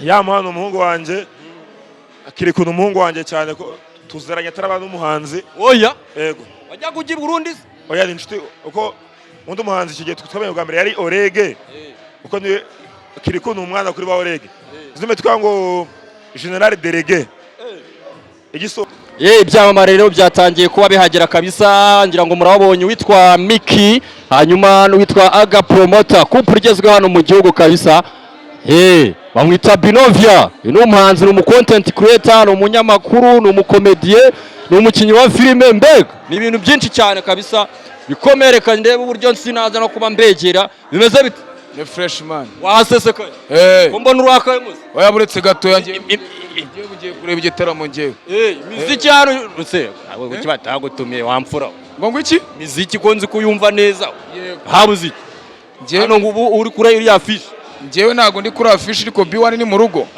Impano umuhungu wanjye Kirikou umuhungu wanjye cyane ko tuzeranye ataraba n'umuhanzi. Oya yego wajya kugira Burundi. Oya Ninshuti uko undi umuhanzi kigiye twabanye bwa mbere yari Orege uko ni Kirikou umwana kuri ba Orege zime twango General Delege igiso ibyamamare rero byatangiye kuba bihagera kabisa, ngira ngo murabonye witwa Miki hanyuma n'uwitwa Aga Promoter couple igezwe hano mu gihugu kabisa. Bamwita Binovia, ni umuhanzi, ni umucontent creator, ni umunyamakuru, ni umukomediye, ni umukinnyi wa filime. Mbega ni ibintu byinshi cyane kabisa bikomereka. Ndebe uburyo nsinaza no kuba mbegera bimeze bite. Ni freshman wasesekaye ko mbona urakaye muze. Oya buretse gato yanjye ngiye kureba Igitaramo ngewe. Miziki hano rutse abo kuki batagutumiye wamfura ngo iki miziki ko nzi kuyumva neza habuze iki ngewe no uri kure uri afishe. Ngewe ntago ndi kuri afishe ariko B1 ni mu rugo.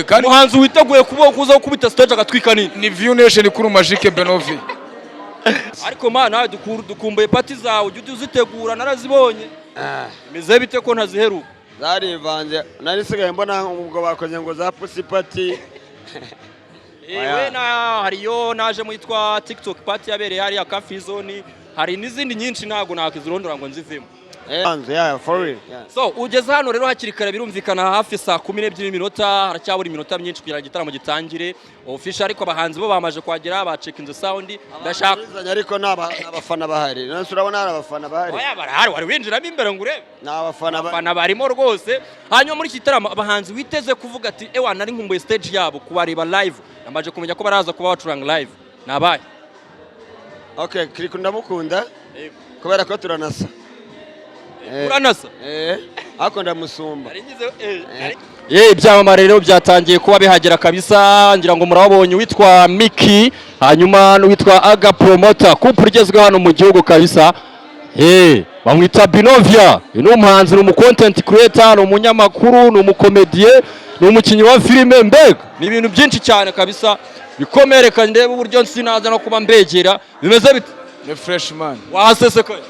Kandi umuhanzi witeguye kuza gukubita stage agatwika nini ni View Nation kuri Magique Benno. Ariko mana dukumbuye party zawe ujye uzitegura narazibonye. Meze bite ko ntaziheruka zarivanze nari sigaye mbona ubwo bakoze ngo za pussy party. We na hariyo naje mwitwa TikTok party yabereye hari ya Cafe Zone, hari n'izindi nyinshi ntago nakizirondora ngo nzivemo. For real. So ugeze hano rero hakiri kare birumvikana hafi saa 12:00 haracyabura iminota myinshi kugira igitaramo gitangire official, ariko abahanzi bo bamaje kwagera ba check in the sound. Ndashaka ariko n'abafana bahari none urabona abafana bahari. Oya barahari wari winjiramo imbere ngo urebe n'abafana barimo rwose. Hanyuma muri iki gitaramo abahanzi witeze kuvuga ati ewa nari nkumbuye stage yabo kubareba live, namaje kumenya ko baraza kuba bacuranga live nabaye. Okay, Kirikou ndamukunda kubera ko turanasa. Uranasa ako ndamusumba. Ibyamamare rero byatangiye kuba bihagera kabisa, ngira ngo murabonye witwa Miki hanyuma n'uwitwa Aga Promoter couple igezwe hano mu gihugu kabisa. Bamwita Binovia, ni umuhanzi, ni umucontent creator, ni umunyamakuru, ni umukomediye, ni umukinnyi wa filime. Mbega ni ibintu byinshi cyane kabisa bikomereka. Ndebe uburyo nsinaza no kuba mbegera bimeze bite. Ni freshman wasesekaye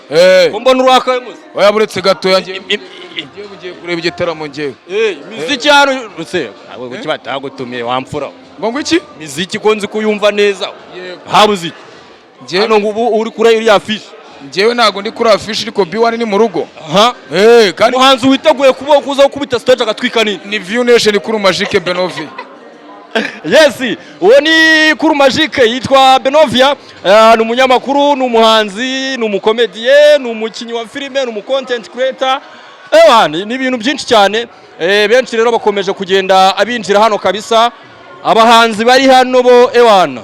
ko mbona urakaye muze. Oya buretse gato yanjye ngiye kureba Igitaramo ngewe. Miziki hano rutse abo kuki batagutumiye wamfura ngo iki miziki ko nzi kuyumva neza habuze iki ngewe no uri kure uri afishe. Ngewe ntago ndi kuri afishe ariko B1 ni mu rugo. Kandi umuhanzi witeguye kuza gukubita stage agatwika nini ni View Nation kuri Magique Benno. Yes, uwo ni Kuri Magique yitwa Benovia, ni umunyamakuru, ni umuhanzi, ni umukomediye, ni umukinnyi wa filime, ni umucontent creator. Ni ibintu byinshi cyane. Benshi rero bakomeje kugenda abinjira hano kabisa. Abahanzi bari hano bo ewana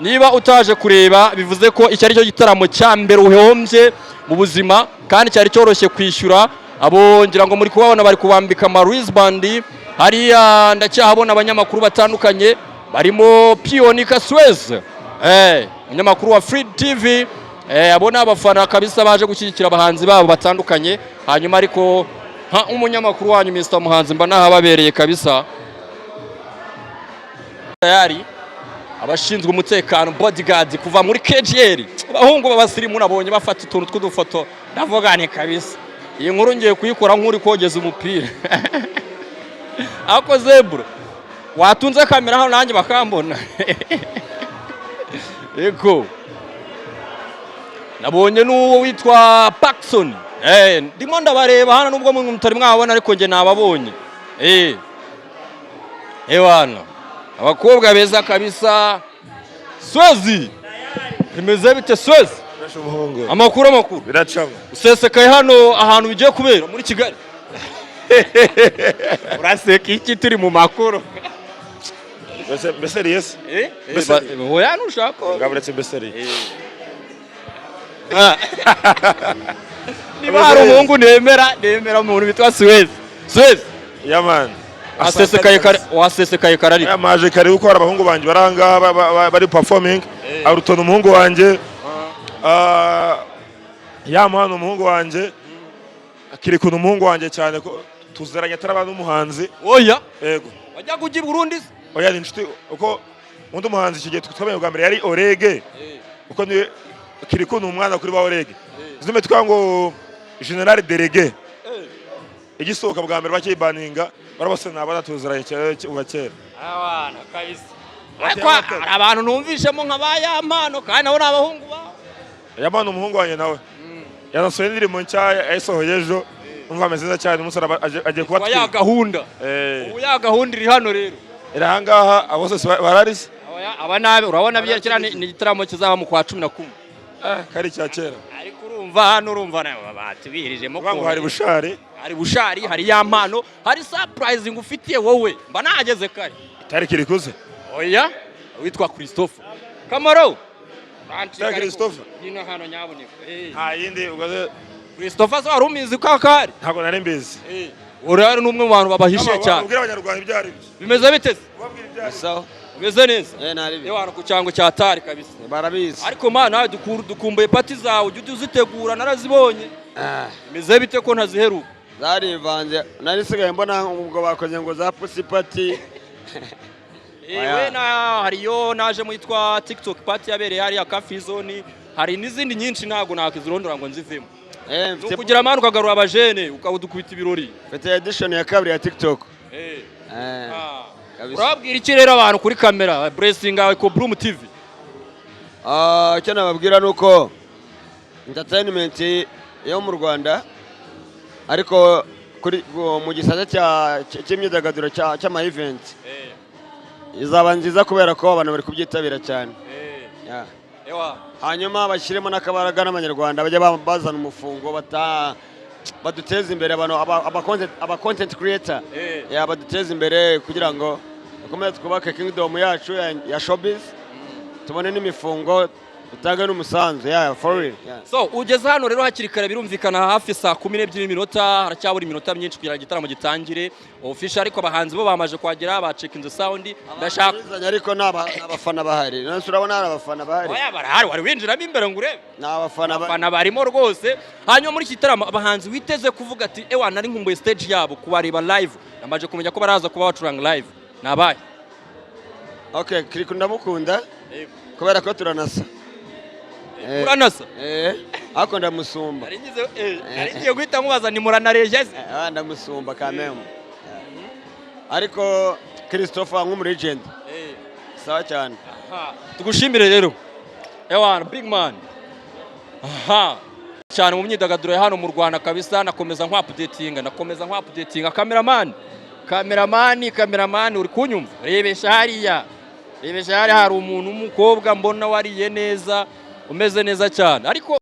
niba utaje kureba bivuze ko iki ari cyo gitaramo cya mbere uhombye mu buzima, kandi cyari cyoroshye kwishyura. Abo ngira ngo muri kubabona bari kubambika ama wristband. Hariya ndacyahabona abanyamakuru batandukanye barimo Pionika Suez, umunyamakuru wa Free TV. Abona abafana kabisa baje gushyigikira abahanzi babo batandukanye. Hanyuma ariko umunyamakuru wanyu Mr Muhanzi mba nahababereye kabisa. Tayari abashinzwe umutekano bodyguard kuva muri KGL, abahungu babasirimu nabonye bafata utuntu tw'udufoto ndavugane kabisa. Iyi nkuru ngiye kuyikora nk'uri kogeza umupira. Ako zebra watunze kamera hano nanjye bakambona. Ego nabonye n'uwo witwa Paxson. Ndimo ndabareba hano nubwo mutari mwabona ariko nge nababonye. Ewana abakobwa beza kabisa. Swezi imeze bite Swezi? Amakuru biracamo usesekaye hano ahantu bigiye kubera muri Kigali. Uraseka iki turi mu makuru? Mbese yes. Oya nushaka ngaburetse mbese. Niba hari umuhungu nemera umuntu bitwa Suez. Yaman wasesekaye karari. Maje kare uko abahungu banje baranga bari performing. Arutona umuhungu wanje Impano umuhungu wanje Kirikou umuhungu wanje cyane ko tuzeranye ataraba n'umuhanzi. Oya yego wajya kugira Burundi. Oya Ninshuti uko undi umuhanzi kigiye twabanye bwa mbere yari Orege uko ni Kirikou umwana kuri ba Orege zime twango General Delege igisohoka bwa mbere bakibaninga barabose nabaratuziranye uba kera abana kabisa ariko hari abantu numvishemo nka ba Yampano kandi nabo n'abahungu ba Yampano umuhungu wanjye nawe yanasohoye indirimbo nshya yayisohoye ejo umva ameze neza cyane umusore agiye kuba ya gahunda ubu ya gahunda iri hano rero iri ahangaha abose bararise aba nabe urabona byerekera ni igitaramo kizaba mu kwa 11 kari cya kera ariko urumva batubihirijemo ko hari bushari hari Yampano hari surprise ngufitiye wowe mba nageze kare itari Kirikuze oya witwa Christopher Kamaro ya Christopher hino hano nyaboneka yindi ugaze Christopher so arumizi kakari ntago nari mbizi urari numwe mu bantu babahishe cyane ubwira abanyarwanda ibyari bimeze biteze ubabwira ibyari sawa bimeze neza nari yewe ku cyango cya tari kabisa barabizi ariko nawe dukumbuye pati zawe ujye uzitegura narazibonye bimeze bite ko ntaziheruka zarivanze nari sigaye mbona ubwo bakoze ngo za pusipati we hariyo naje mu yitwa TikTok party yabereye hariya Cafe Zone hari n'izindi nyinshi ntago nakizirondora ngo nzivemo kugira amana ukagarura abajene ukabudukubita ibirori fete edition ya kabiri ya TikTok urabwira iki rero abantu kuri kamera blessing yawe ko Bloom TV icyo nababwira nuko entertainment yo mu Rwanda ariko kuri mu gisata cy'imyidagaduro cy'ama event izaba nziza kubera ko abantu bari kubyitabira cyane hanyuma bashyiremo n'akabaraga n'abanyarwanda bajya bazana umufungo baduteza imbere abantu aba content creator baduteza imbere kugira ngo dukomeze twubake kingdom yacu ya showbiz tubone n'imifungo utange n'umusanzu for real so ugeze hano rero hakiri kare birumvikana hafi saa 12:00 haracyabura iminota myinshi kugira igitaramo gitangire official ariko abahanzi bo bamaje kwagera ba check in the sound ndashaka ariko n'abafana bahari none urabona hari abafana bahari oya barahari wari winjiramo imbere ngo urebe n'abafana barimo rwose hanyuma muri iki gitaramo abahanzi witeze kuvuga ati ewa nari nkumbuye stage yabo kubareba live namaje kumenya ko baraza kuba bacuranga live nabaye okay Kirikou ndamukunda kubera ko turanasa uranasa ako ndamusumba ngiye guhita mubaza ni muranareje se ndamusumba kamemo ariko Christopher nk'umu legend sawa cyane tugushimire rero ewana big man cyane mu myidagaduro ya hano mu Rwanda kabisa nakomeza nk'updatinga cameraman uri kunyumva rebesha hariya hari umuntu w'umukobwa mbona wariye neza umeze neza cyane ariko